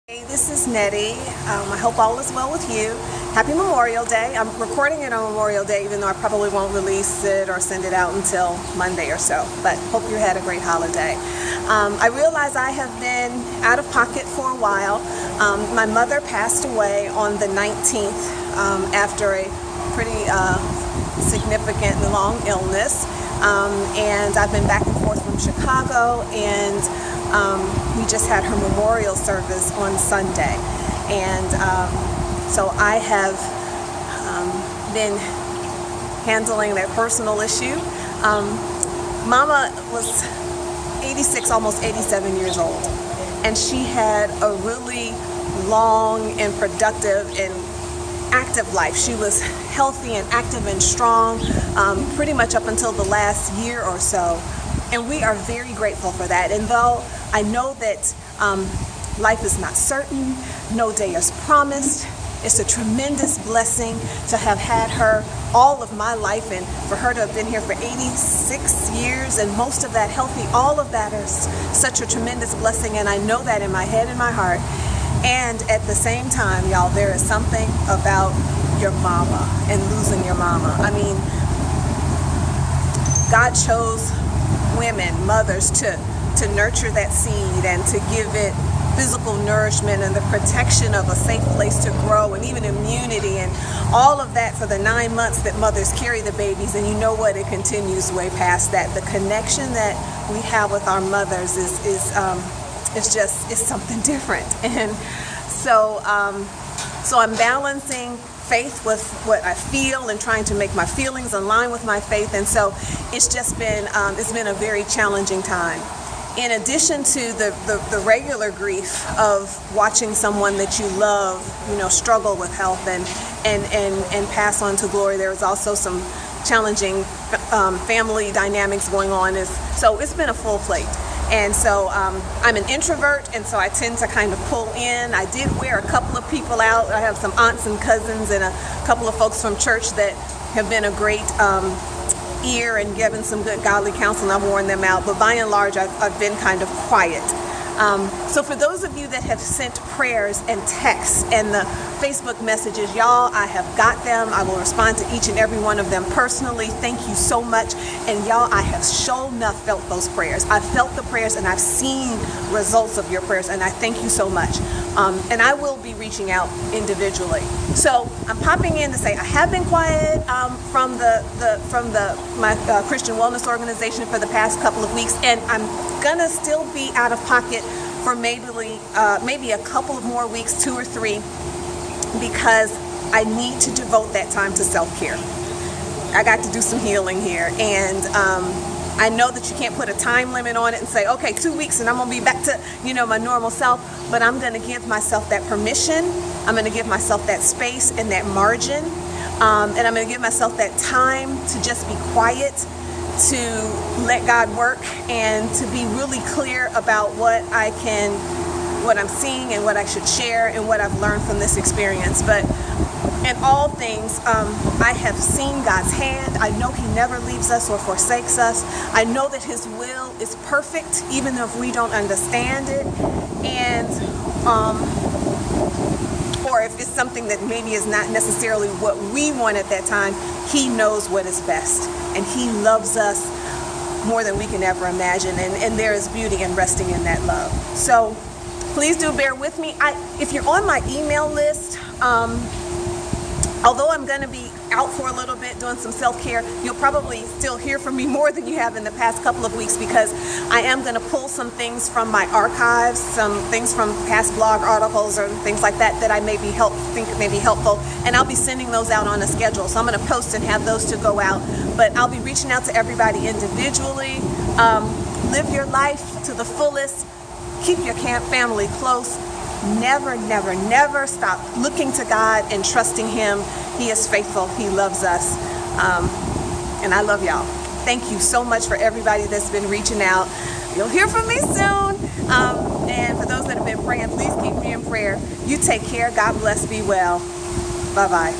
Hey, this is Nettie. I hope all is well with you. Happy Memorial Day. I'm recording it on Memorial Day, even though I probably won't release it or send it out until Monday or so. But hope you had a great holiday. I realize I have been out of pocket for a while. My mother passed away on the 19th after a pretty significant and long illness. And I've been back and forth from Chicago, and we just had her memorial service on Sunday. And so I have been handling that personal issue. Mama was 86, almost 87 years old, and she had a really long and productive and active life. She was healthy and active and strong pretty much up until the last year or so, and we are very grateful for that. And though I know that life is not certain, no day is promised, it's a tremendous blessing to have had her all of my life, and for her to have been here for 86 years and most of that healthy. All of that is such a tremendous blessing, and I know that in my head and my heart. And at the same time, y'all, there is something about your mama and losing your mama. I mean, God chose women, mothers, to nurture that seed and to give it physical nourishment and the protection of a safe place to grow, and even immunity and all of that for the 9 months that mothers carry the babies. And you know what? It continues way past that. The connection that we have with our mothers is something different. And so I'm balancing faith with what I feel and trying to make my feelings align with my faith. And so it's just been it's been a very challenging time. In addition to the regular grief of watching someone that you love, struggle with health and pass on to glory, there is also some challenging family dynamics going on. So it's been a full plate. And so I'm an introvert, and so I tend to kind of pull in. I did wear a couple of people out. I have some aunts and cousins and a couple of folks from church that have been a great ear and given some good godly counsel, and I've worn them out. But by and large, I've been kind of quiet. So for those of you that have sent prayers and texts and the Facebook messages, y'all, I have got them. I will respond to each and every one of them personally. Thank you so much. And y'all, I have sure enough felt those prayers. I've felt the prayers, and I've seen results of your prayers, and I thank you so much. And I will be reaching out individually. So I'm popping in to say I have been quiet from my Christian wellness organization for the past couple of weeks, and I'm gonna still be out of pocket for maybe a couple of more weeks, 2 or 3, because I need to devote that time to self-care. I got to do some healing here, and I know that you can't put a time limit on it and say, okay, 2 weeks and I'm gonna be back to my normal self. But I'm gonna give myself that permission. I'm gonna give myself that space and that margin, and I'm gonna give myself that time to just be quiet, to let God work, and to be really clear about what I'm seeing and what I should share and what I've learned from this experience. But in all things, I have seen God's hand. I know He never leaves us or forsakes us. I know that His will is perfect, even if we don't understand it. And or if it's something that maybe is not necessarily what we want at that time, He knows what is best. And He loves us more than we can ever imagine. And there is beauty in resting in that love. So please do bear with me. If you're on my email list, although I'm going to be out for a little bit doing some self-care, you'll probably still hear from me more than you have in the past couple of weeks, because I am going to pull some things from my archives, some things from past blog articles or things like that I think may be helpful, and I'll be sending those out on a schedule. So I'm going to post and have those to go out, but I'll be reaching out to everybody individually. Live your life to the fullest. Keep your family close. Never, never, never stop looking to God and trusting Him. He is faithful. He loves us. And I love y'all. Thank you so much for everybody that's been reaching out. You'll hear from me soon. And for those that have been praying, please keep me in prayer. You take care. God bless. Be well. Bye-bye.